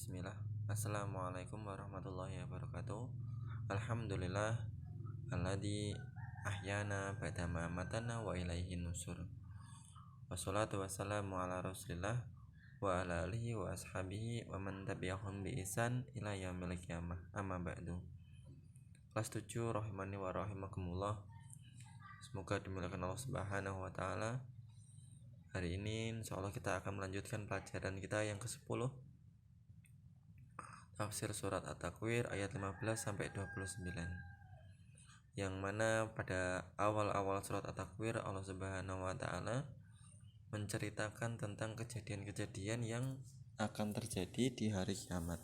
Bismillah. Assalamualaikum warahmatullahi wabarakatuh. Alhamdulillah alladzi ahyana ba'da ma amatana wa ilaihi nusur. Wassalatu wassalamu ala Rasulillah wa ala alihi wa ashabihi wa man tabi'ahum bi ihsan ila yaumil qiyamah. Amma ba'du. Kelas 7 rahimani wa rahimakumullah. Semoga dimuliakan Allah Subhanahu wa taala. Hari ini insyaallah kita akan melanjutkan pelajaran kita yang ke-10, tafsir surat At-Takwir ayat 15 sampai 29. Yang mana pada awal-awal surat At-Takwir Allah Subhanahu wa taala menceritakan tentang kejadian-kejadian yang akan terjadi di hari kiamat.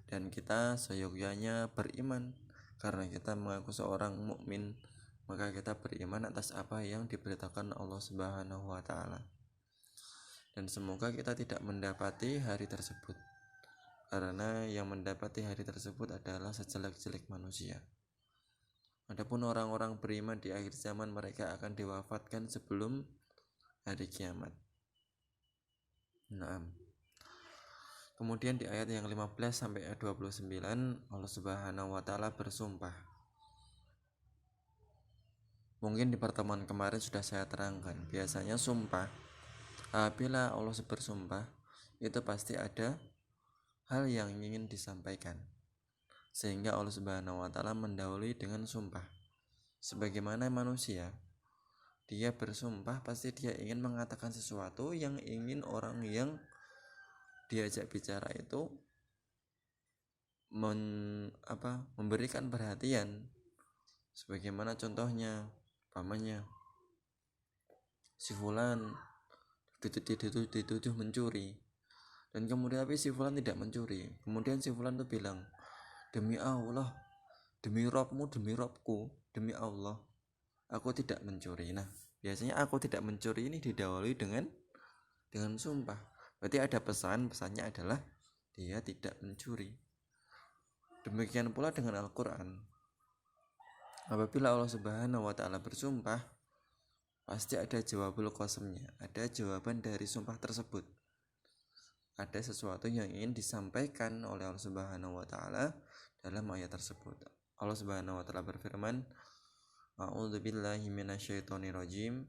Dan kita seyogyanya beriman karena kita mengaku seorang mukmin, maka kita beriman atas apa yang diberitakan Allah Subhanahu wa taala. Dan semoga kita tidak mendapati hari tersebut, karena yang mendapati hari tersebut adalah sejelek-jelek manusia. Adapun orang-orang beriman di akhir zaman, mereka akan diwafatkan sebelum hari kiamat. Naam. Kemudian di ayat yang 15 sampai 29 Allah Subhanahu wa taala bersumpah. Mungkin di pertemuan kemarin sudah saya terangkan, biasanya sumpah, apabila Allah bersumpah, itu pasti ada hal yang ingin disampaikan, sehingga Allah Subhanahu wa taala mendahului dengan sumpah. Sebagaimana manusia, dia bersumpah pasti dia ingin mengatakan sesuatu yang ingin orang yang diajak bicara itu memberikan perhatian. Sebagaimana contohnya, pamannya si fulan dituduh mencuri, dan kemudian tapi si fulan tidak mencuri. Kemudian si fulan itu bilang, demi Allah, demi Robmu, demi Robku, demi Allah, aku tidak mencuri. Nah, biasanya aku tidak mencuri ini didahului dengan sumpah. Berarti ada pesannya adalah dia tidak mencuri. Demikian pula dengan Al-Quran. Apabila Allah Subhanahu wa taala bersumpah, pasti ada jawabul qasamnya, ada jawaban dari sumpah tersebut. Ada sesuatu yang ingin disampaikan oleh Allah Subhanahu wa taala dalam ayat tersebut. Allah Subhanahu wa taala berfirman, A'udzubillahi minasyaitonirrajim.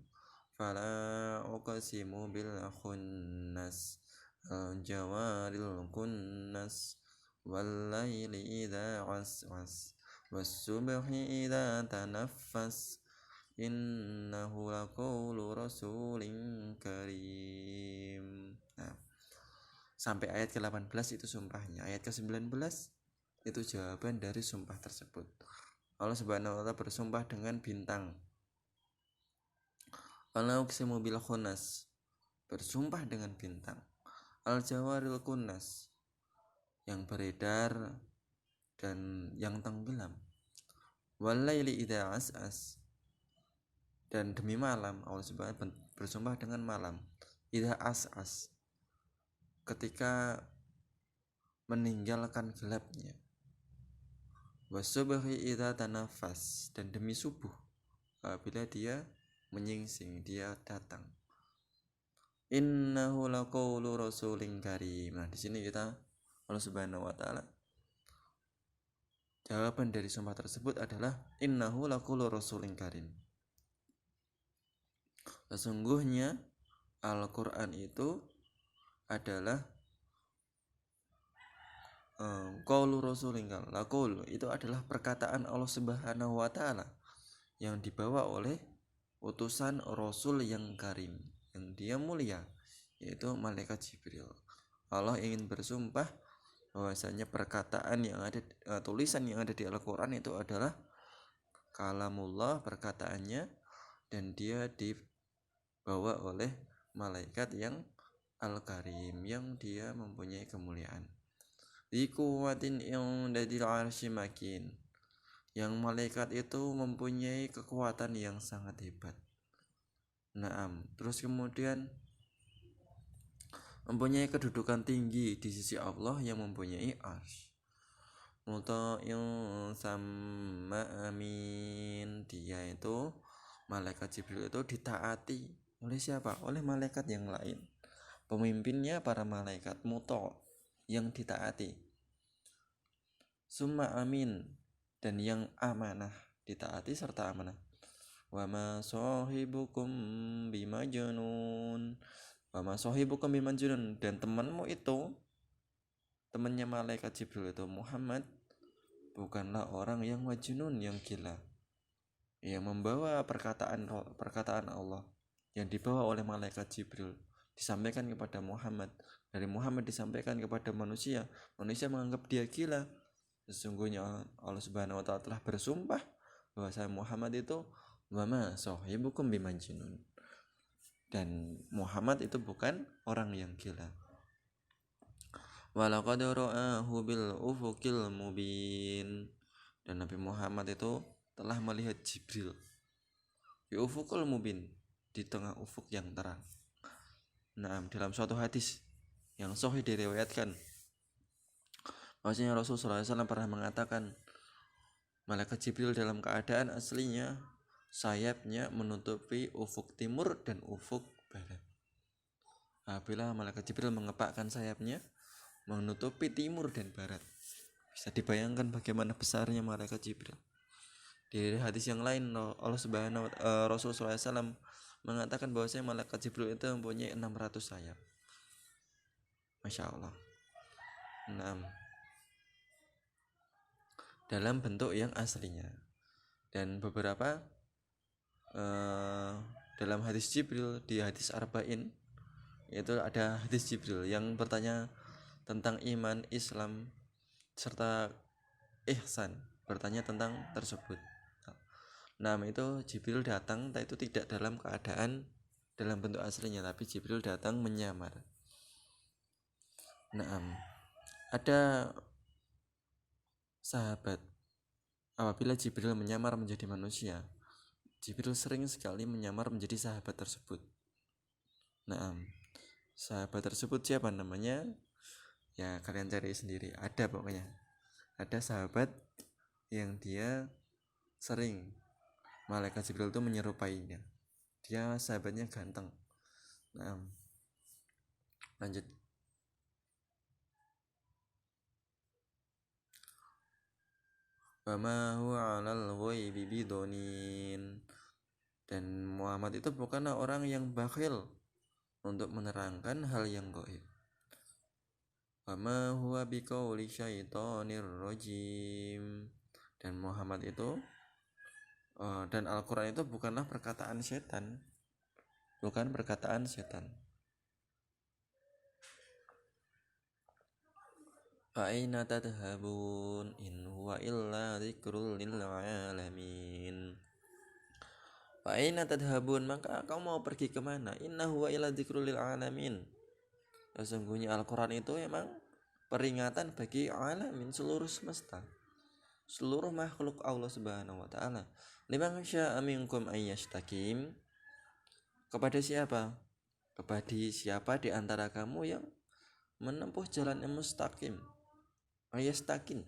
Fala uqsimu bil khunnas al-jawaril kunnas wal laili idza as'as was subhi idza tanaffas innahu laqawlu rasulin karim. Nah, sampai ayat ke-18 itu sumpahnya. Ayat ke-19 itu jawaban dari sumpah tersebut. Allah Subhanahu wa taala bersumpah dengan bintang. Fala uqsimu bil khunnas, bersumpah dengan bintang. Al-jawaril kunnas, yang beredar dan yang tenggelam. Wal laili idza as'as, dan demi malam. Allah Subhanahu bersumpah dengan malam. Idza as'as, ketika meninggalkan gelapnya. Wasubhi idza tanafas, dan demi subuh apabila dia menyingsing, dia datang. Innahu laqawlu rasulin karim. Nah, di sini kita Allah Subhanahu wa taala, jawaban dari sumpah tersebut adalah innahu laqawlu rasulin karim. Sesungguhnya Al-Quran itu adalah qaulu rasulin karim. Laqaul itu adalah perkataan Allah Subhanahu wa taala yang dibawa oleh utusan Rasul yang karim, yang dia mulia, yaitu malaikat Jibril. Allah ingin bersumpah bahwasanya perkataan yang ada, tulisan yang ada di Al-Quran itu adalah kalamullah, perkataannya, dan dia dibawa oleh malaikat yang Al-Karim, yang dia mempunyai kemuliaan. Dikuwatin yang dadil arsy makin, yang malaikat itu mempunyai kekuatan yang sangat hebat. Naam. Terus kemudian mempunyai kedudukan tinggi di sisi Allah yang mempunyai arsy. Muta'in sama amin, dia itu malaikat Jibril itu ditaati oleh siapa? Oleh malaikat yang lain. Pemimpinnya para malaikat muta, yang ditaati. Summa amin, dan yang amanah, ditaati serta amanah. Wa ma sahibukum bimajnun. Wa ma sahibukum bimajnun, dan temanmu itu, temannya malaikat Jibril itu Muhammad, bukanlah orang yang majnun, yang gila, yang membawa perkataan Allah yang dibawa oleh malaikat Jibril disampaikan kepada Muhammad, dari Muhammad disampaikan kepada manusia menganggap dia gila. Sesungguhnya Allah Subhanahu wa taala telah bersumpah bahwa saya Muhammad itu wa ma sahibukum bimajnun, dan Muhammad itu bukan orang yang gila. Walaqad ra'ahu bil ufuqil mubin, dan Nabi Muhammad itu telah melihat Jibril di ufuqul mubin, di tengah ufuk yang terang. Nah, dalam suatu hadis yang sahih diriwayatkan bahwasanya Rasulullah SAW pernah mengatakan, malaikat Jibril dalam keadaan aslinya sayapnya menutupi ufuk timur dan ufuk barat. Apabila malaikat Jibril mengepakkan sayapnya menutupi timur dan barat, bisa dibayangkan bagaimana besarnya malaikat Jibril. Di hadis yang lain Rasulullah SAW mengatakan bahwasanya malaikat Jibril itu mempunyai 600 sayap. Masya Allah. 6 dalam bentuk yang aslinya. Dan beberapa dalam hadis Jibril, di hadis Arba'in itu ada hadis Jibril yang bertanya tentang iman, Islam serta ihsan, bertanya tentang tersebut. Nah, itu Jibril datang, itu tidak dalam keadaan dalam bentuk aslinya, tapi Jibril datang menyamar. Nah, ada sahabat, apabila Jibril menyamar menjadi manusia, Jibril sering sekali menyamar menjadi sahabat tersebut. Nah, sahabat tersebut siapa namanya? Ya, kalian cari sendiri. Ada pokoknya. Ada sahabat yang dia sering malaikat Jibril itu menyerupainya. Dia sahabatnya ganteng. Nah, lanjut. Wama huwa 'alal ghaibi bidonin, dan Muhammad itu bukanlah orang yang bakhil untuk menerangkan hal yang gaib. Wama huwa biqauli syaitonir rajim, dan Muhammad itu dan Al-Quran itu bukanlah perkataan setan, bukan perkataan setan. Aina tadhhabun in huwa illa dzikrul lil alamin. Aina tadhhabun, maka kamu mau pergi kemana? Inna huwa illa dzikrul lil alamin. Sesungguhnya Al-Quran itu memang peringatan bagi alamin, seluruh semesta, seluruh makhluk Allah Subhanahu wa taala. Liman syaa minkum ayyastaqim, kepada siapa? Kepada siapa di antara kamu yang menempuh jalan yang mustaqim. Ayastaqim,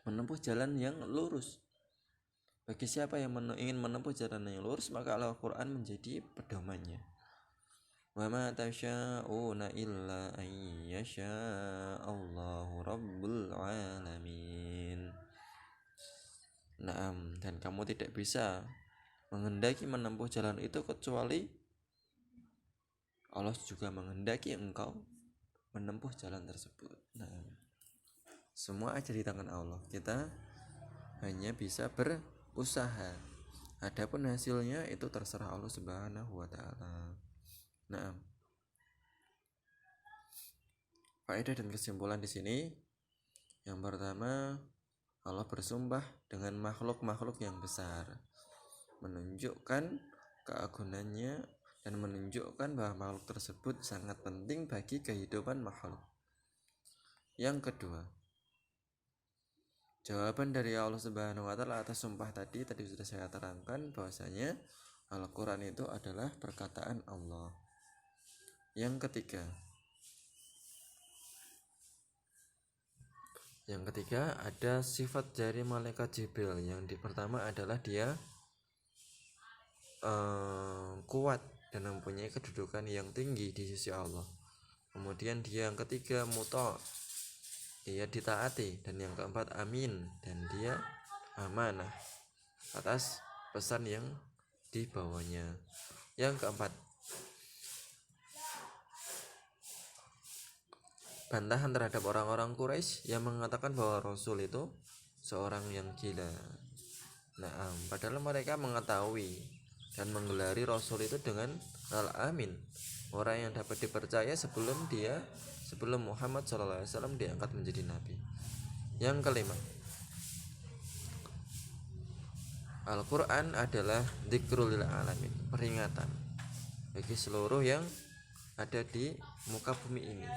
menempuh jalan yang lurus. Bagi siapa yang ingin menempuh jalan yang lurus, maka Al-Quran menjadi pedomannya. Wa ma tasha'una illa an yasha Allahu rabbul alamin. Naam, dan kamu tidak bisa menghendaki menempuh jalan itu kecuali Allah juga menghendaki engkau menempuh jalan tersebut. Nah, semua ada di tangan Allah. Kita hanya bisa berusaha. Adapun hasilnya itu terserah Allah Subhanahu wa taala. Nah, faedah dan kesimpulan di sini, yang pertama, Allah bersumpah dengan makhluk-makhluk yang besar, menunjukkan keagungannya dan menunjukkan bahwa makhluk tersebut sangat penting bagi kehidupan makhluk. Yang kedua, jawaban dari Allah Subhanahu wa taala atas sumpah tadi sudah saya terangkan bahwasanya Al-Quran itu adalah perkataan Allah. Yang ketiga ada sifat dari malaikat Jibril. Yang pertama adalah dia kuat dan mempunyai kedudukan yang tinggi di sisi Allah, kemudian dia yang ketiga muta, dia ditaati, dan yang keempat amin, dan dia amanah atas pesan yang dibawanya. Yang keempat, bantahan terhadap orang-orang Quraisy yang mengatakan bahwa Rasul itu seorang yang gila. Nah, padahal mereka mengetahui dan menggelari Rasul itu dengan Al-Amin, orang yang dapat dipercaya sebelum Muhammad SAW diangkat menjadi nabi. Yang kelima, Al-Quran adalah dzikrul lil alamin, peringatan bagi seluruh yang ada di muka bumi ini,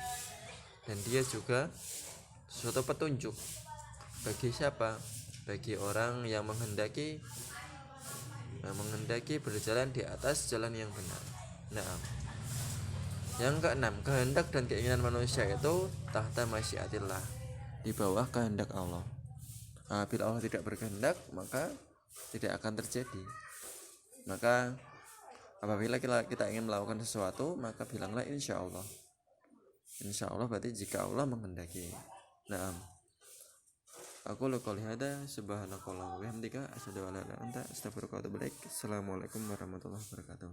dan dia juga suatu petunjuk bagi siapa? Bagi orang yang menghendaki berjalan di atas jalan yang benar. Nah, yang keenam, kehendak dan keinginan manusia itu tahta masyiatillah, di bawah kehendak Allah. Bila Allah tidak berkehendak, maka tidak akan terjadi. Maka apabila kita ingin melakukan sesuatu, maka bilanglah insya Allah. Insya Allah berarti jika Allah menghendaki. Nah, aku qouli hada, subhanakallahumma wa bihamdika, asyhadu an la ilaha illa anta, astaghfiruka wa atubu ilaik. Assalamualaikum warahmatullahi wabarakatuh.